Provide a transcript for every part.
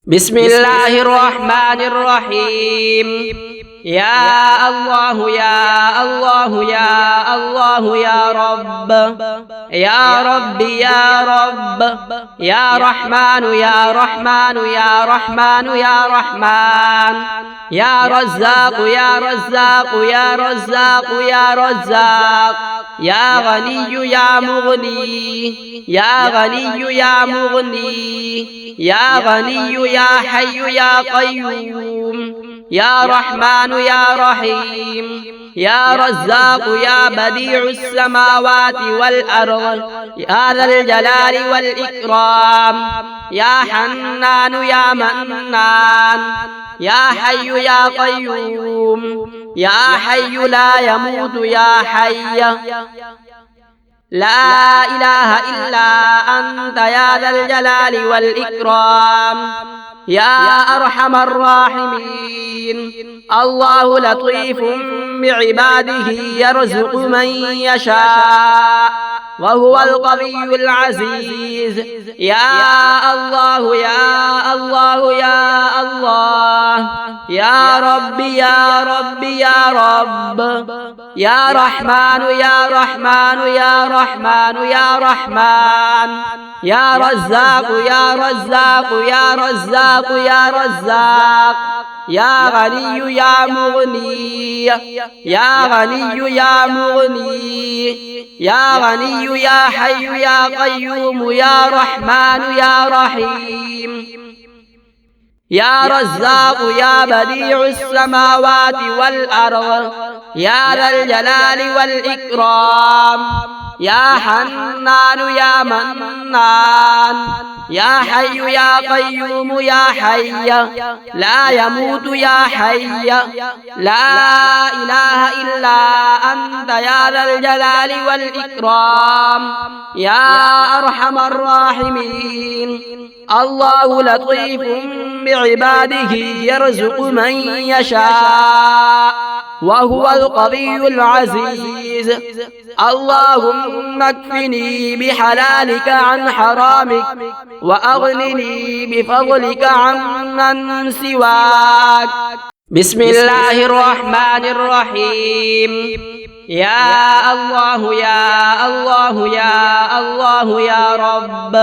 بسم الله الرحمن الرحيم. يا الله يا الله يا الله يا رب يا رب يا رب يا رحمن يا رحمن يا رحمن يا رحمن يا رزاق يا رزاق يا رزاق يا رزاق يا غني يا مغني يا غني يا مغني يا غني يا حي يا قيوم يا رحمن يا رحيم يا رزاق يا بديع السماوات والأرض يا ذا الجلال والإكرام يا حنان يا منان يا حي يا قيوم يا حي لا يموت يا حي لا إله إلا أنت يا ذا الجلال والإكرام يا أرحم الراحمين. الله لطيف بعباده يرزق من يشاء وهو القوي العزيز. يا الله يا الله يا الله يا رب يا رب يا رب يا رحمن يا رحمن يا رحمن يا رحمن يا رزاق يا رزاق يا رزاق يا رزاق يا غني يا مغني يا غني يا مغني يا غني يا حي يا قيوم يا رحمن يا رحيم يا رزاق يا بديع السماوات والأرض يا ذا الجلال والإكرام يا حنان يا منان يا حي يا قيوم يا حي لا يموت يا حي لا إله إلا أنت يا ذا الجلال والإكرام يا أرحم الراحمين. الله لطيف بعباده يرزق من يشاء وهو القوي العزيز. اللهم اكفني بحلالك عن حرامك وأغنني بفضلك عمن سواك. بسم الله الرحمن الرحيم. يا الله يا الله يا الله يا رب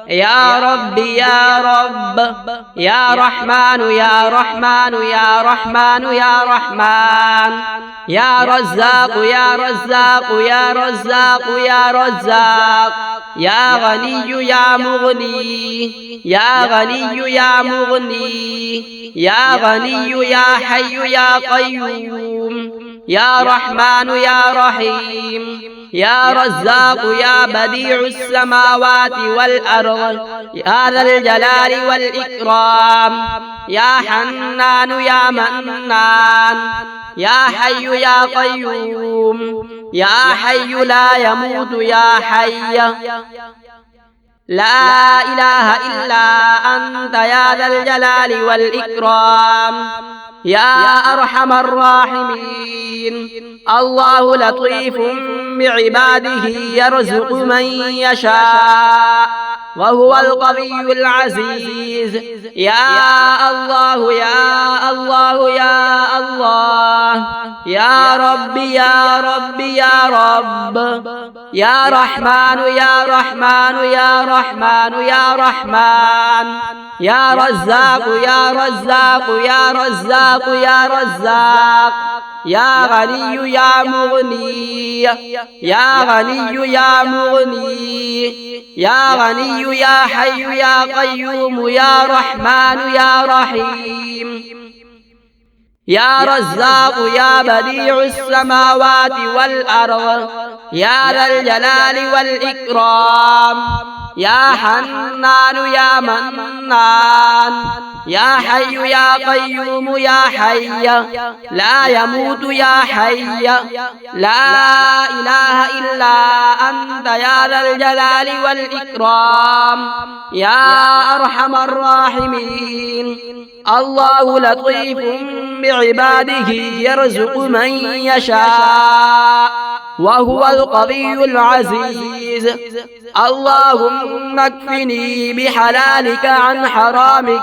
يا رب يا رب يا رحمن يا رحمن يا رحمن يا رحمن يا رزاق يا رزاق يا رزاق يا رزاق يا غني يا مغني يا غني يا مغني يا غني يا حي يا قيوم يا رحمن يا رحيم يا رزاق يا بديع السماوات والأرض يا ذا الجلال والإكرام يا حنان يا منان يا حي يا قيوم يا حي لا يموت يا حي لا إله إلا أنت يا ذا الجلال والإكرام يا أرحم الراحمين. الله لطيف بعباده يرزق من يشاء وهو القوي العزيز. يا الله يا الله يا الله يا رب يا رب يا رب يا رحمن يا رحمن يا رحمن يا رحمن يا رزاق يا رزاق يا رزاق يا رزاق يا غني يا مغني يا غني يا مغني يا غني يا حي يا قيوم يا رحمن يا رحيم يا رزاق يا بديع السماوات والأرض يا ذا الجلال والإكرام يا حنان يا منان يا حي يا قيوم يا حي لا يموت يا حي لا إله إلا أنت يا ذا الجلال والإكرام يا أرحم الراحمين. الله لطيف بعباده يرزق من يشاء وهو القوي العزيز. اللهم اكفني بحلالك عن حرامك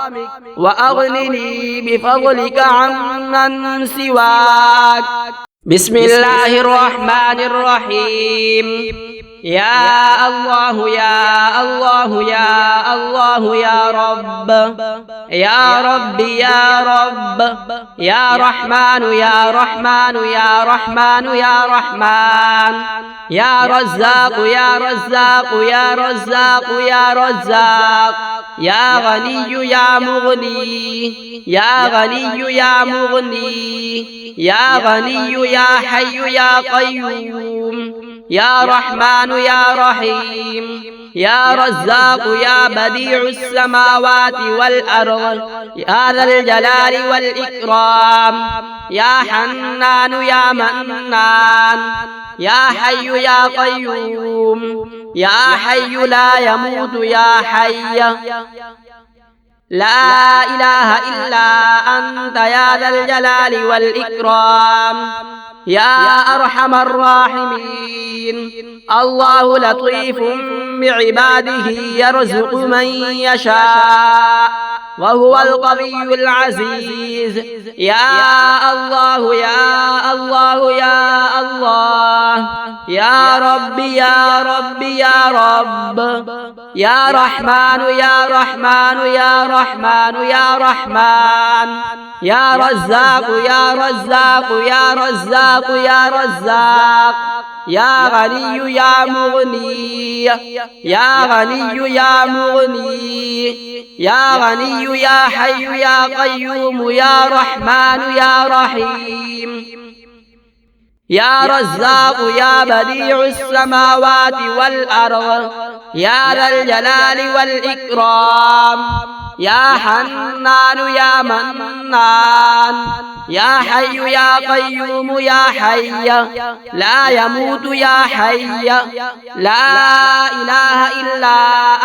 وأغنني بفضلك عمن سواك. بسم الله الرحمن الرحيم. يا الله يا الله يا الله يا رب يا رب يا رب يا رحمن يا رحمن يا رحمن يا رحمن يا رزاق يا رزاق يا رزاق يا رزاق يا غني يا مغني يا غني يا مغني يا غني يا حي يا قيوم يا رحمن يا رحيم يا رزاق يا بديع السماوات والأرض يا ذا الجلال والإكرام يا حنان يا منان يا حي يا قيوم يا حي لا يموت يا حي لا إله إلا أنت يا ذا الجلال والإكرام يا أرحم الراحمين. الله لطيف بعباده يرزق من يشاء وهو القوي العزيز. يا الله يا الله يا الله يا رب يا رب يا رب يا رحمن يا رحمن يا رحمن يا رحمن يا رزاق يا رزاق يا رزاق يا رزاق يا غني يا مغني يا غني يا مغني يا غني يا حي يا قيوم يا رحمن يا رحيم يا رزاق يا بديع السماوات والأرض يا ذا الجلال والإكرام يا حنان يا منان يا حي يا قيوم يا حي لا يموت يا حي لا إله إلا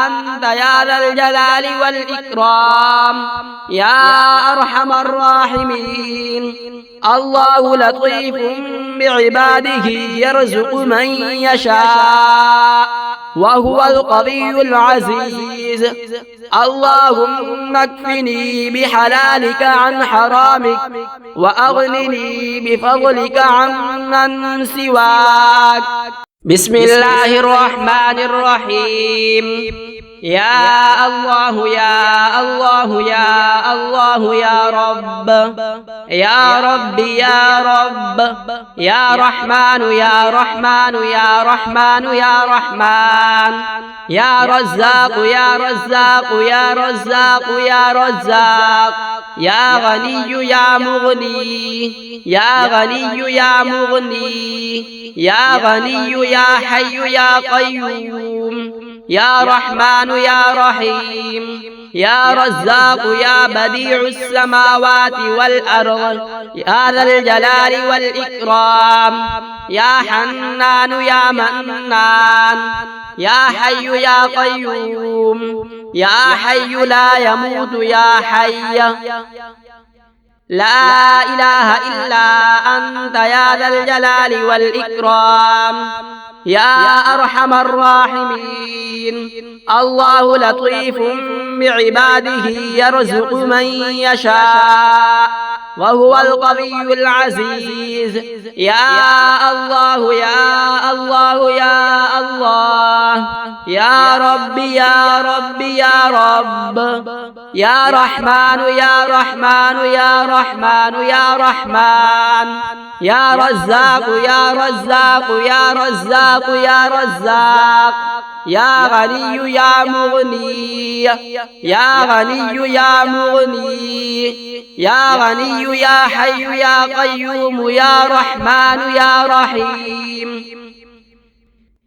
أنت يا ذا الجلال والإكرام يا أرحم الراحمين. الله لطيف بعباده يرزق من يشاء وهو القوي العزيز. اللهم اكفني بحلالك عن حرامك وأغنني بفضلك عمن سواك. بسم الله الرحمن الرحيم. يا الله يا الله يا الله يا رب يا رب يا رب يا رحمن يا رحمن يا رحمن يا رحمن يا رزاق يا رزاق يا رزاق يا رزاق يا غني يا مغني يا غني يا مغني يا غني يا حي يا قيوم يا رحمن يا رحيم يا رزاق يا بديع السماوات والأرض يا ذا الجلال والإكرام يا حنان يا منان يا حي يا قيوم يا حي لا يموت يا حي لا إله إلا أنت يا ذا الجلال والإكرام يا أرحم الراحمين. الله لطيف بعباده يرزق من يشاء وهو القوي العزيز. يا الله يا الله يا الله يا رب يا رب يا رب يا رحمن يا رحمن يا رحمن يا رحمن يا رزاق يا رزاق يا رزاق يا رزاق يا غني يا مغني يا غني يا مغني يا غني يا حي يا قيوم يا رحمن يا رحيم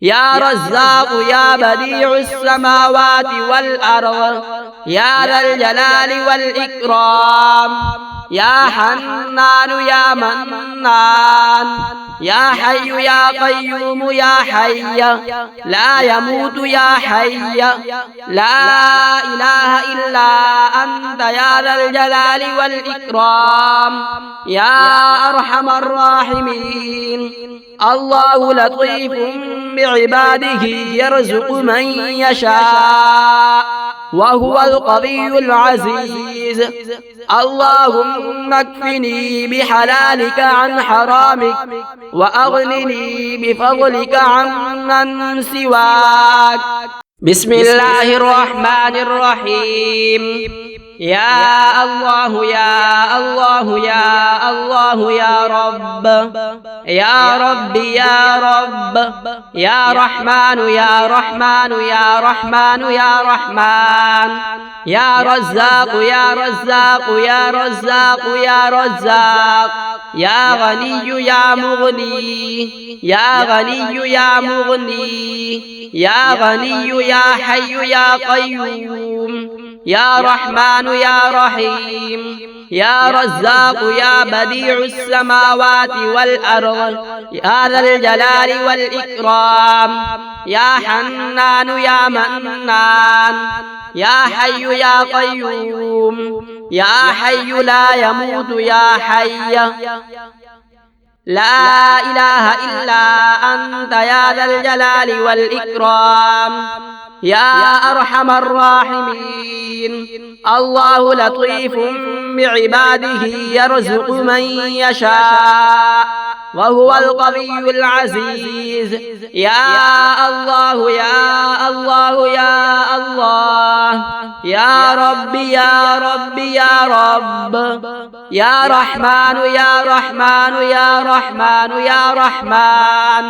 يا رزاق يا بديع السماوات والأرض يا ذا الجلال والإكرام يا حنان يا منان يا حي يا قيوم يا حي لا يموت يا حي لا إله إلا أنت يا ذا الجلال والإكرام يا أرحم الراحمين. الله لطيف بعباده يرزق من يشاء وهو القوي العزيز اللهم اكفني بحلالك عن حرامك وأغنني بفضلك عمن سواك. بسم الله الرحمن الرحيم. يا الله يا الله يا الله يا رب يا رب يا رب يا رحمن يا رحمن يا رحمن يا رحمن يا رزاق يا رزاق يا رزاق يا رزاق يا غني يا مغني يا غني يا مغني يا غني يا حي يا قيوم يا رحمن يا رحيم يا رزاق يا بديع السماوات والأرض يا ذا الجلال والإكرام يا حنان يا منان يا حي يا قيوم يا حي لا يموت يا حي لا إله إلا أنت يا ذا الجلال والإكرام يا أرحم الراحمين. الله لطيف بعباده يرزق من يشاء وهو القوي العزيز. يا الله يا الله يا الله يا رب يا رب يا رب يا رحمن يا رحمن يا رحمن يا رحمن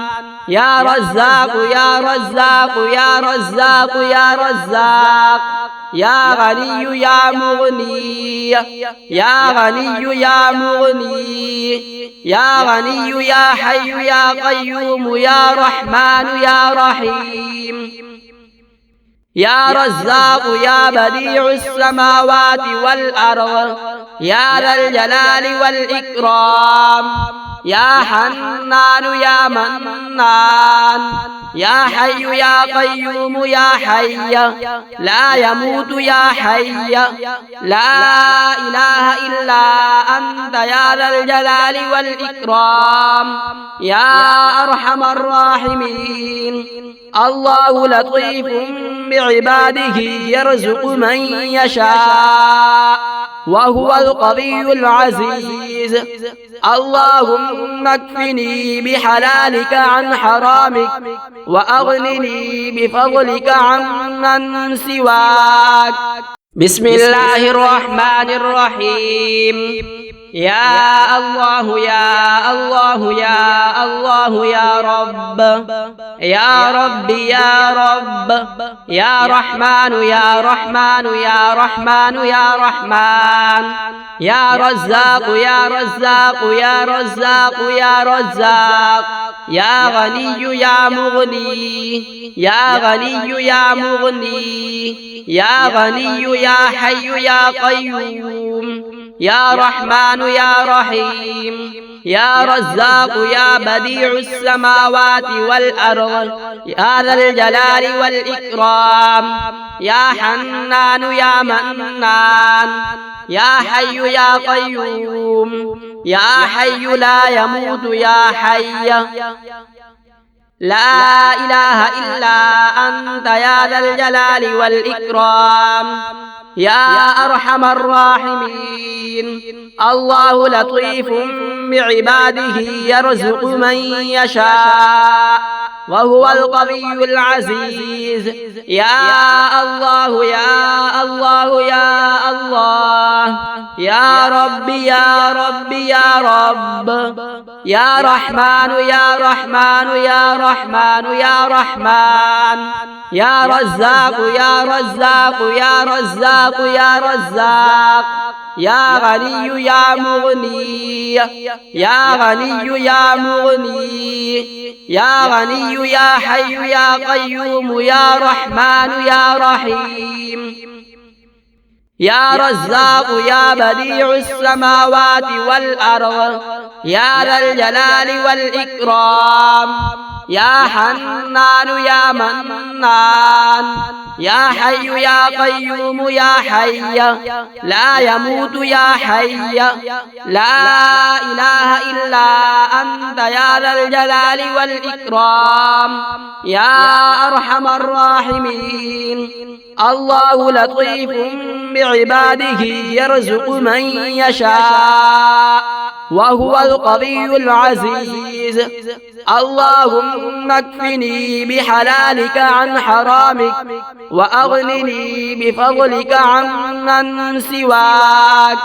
يا رزاق يا رزاق يا رزاق يا رزاق يا غني يا مغني يا غني يا مغني يا غني يا حي يا قيوم يا رحمن يا رحيم يا رزاق يا بديع السماوات والأرض يا ذا الجلال والإكرام يا حنان يا منان يا حي يا قيوم يا حي لا يموت يا حي لا إله إلا أنت يا ذا الجلال والإكرام يا أرحم الراحمين. الله لطيف بعباده يرزق من يشاء وهو القوي العزيز. اللهم اكفني بحلالك عن حرامك وأغنني بفضلك عمن سواك. بسم الله الرحمن الرحيم. يا الله يا الله يا الله يا رب يا رب يا رب يا رحمن يا رحمن يا رحمن يا رحمن يا رزاق يا رزاق يا رزاق يا رزاق يا غني يا مغني يا غني يا مغني يا غني يا حي يا قيوم يا رحمن يا رحيم يا رزاق يا بديع السماوات والأرض يا ذا الجلال والإكرام يا حنان يا منان يا حي يا قيوم يا حي لا يموت يا حي لا إله إلا أنت يا ذا الجلال والإكرام يا أرحم الراحمين. الله لطيف بعباده يرزق من يشاء وهو القوي العزيز. يا الله يا الله يا الله يا رب يا رب يا رب يا رحمن يا رحمن يا رحمن يا رحمن يا رزاق يا رزاق يا رزاق يا رزاق يا غني يا مغني يا غني يا مغني يا غني يا حي يا قيوم يا رحمن يا رحيم يا رزاق يا بديع السماوات والأرض يا ذا الجلال والإكرام يا حنان يا منان يا حي يا قيوم يا حي لا يموت يا حي لا إله إلا أنت يا ذا الجلال والإكرام يا أرحم الراحمين الله لطيف بعباده يرزق من يشاء وهو القوي العزيز اللهم اكفني بحلالك عن حرامك وأغنني بفضلك عمن سواك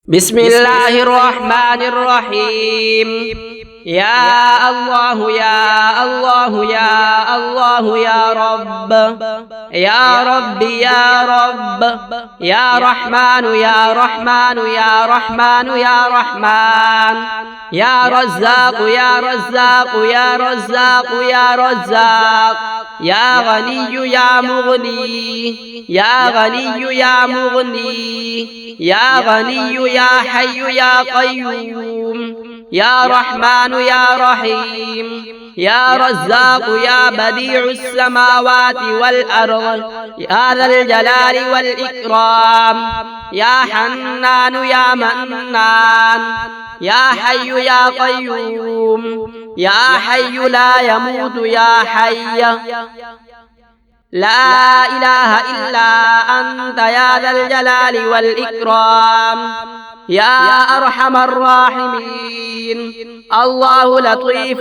بسم الله الرحمن الرحيم يا الله يا الله يا الله يا رب يا رب يا رب يا رحمن يا رحمن يا رحمن يا رحمن يا رزاق يا رزاق يا رزاق يا رزاق يا غني يا مغني يا غني يا مغني يا غني يا حي يا قيوم يا رحمن يا رحيم يا رزاق يا بديع السماوات والأرض يا ذا الجلال والإكرام يا حنان يا منان يا حي يا قيوم يا حي لا يموت يا حي لا إله إلا أنت يا ذا الجلال والإكرام يا أرحم الراحمين الله لطيف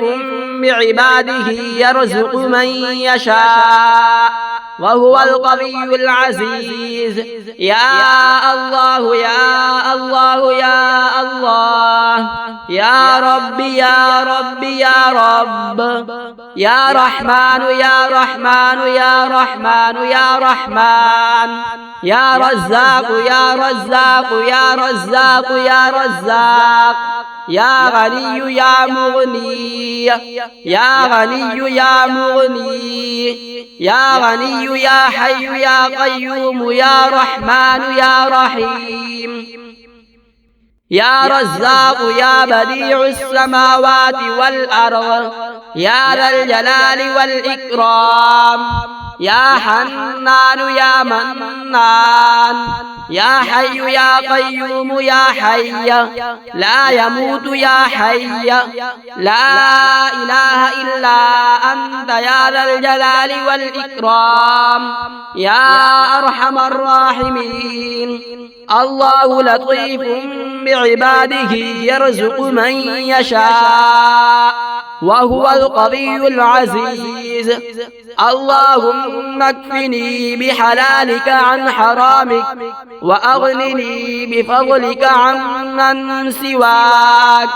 بعباده يرزق من يشاء وهو القوي العزيز يا الله يا الله يا الله يا رب يا رب يا رب يا رحمن يا رحمن يا رحمن يا رحمن يا رزاق يا رزاق يا رزاق يا رزاق يا غني يا مغني يا غني يا مغني يا غني يا حي يا قيوم يا رحمن يا رحيم يا رزاق يا بديع السماوات والأرض يا ذا الجلال والإكرام يا حنان يا منان يا حي يا قيوم يا حي لا يموت يا حي لا إله إلا أنت يا ذا الجلال والإكرام يا أرحم الراحمين الله لطيف بعباده يرزق من يشاء وهو القوي العزيز اللهم اكفني بحلالك عن حرامك وأغنني بفضلك عمن سواك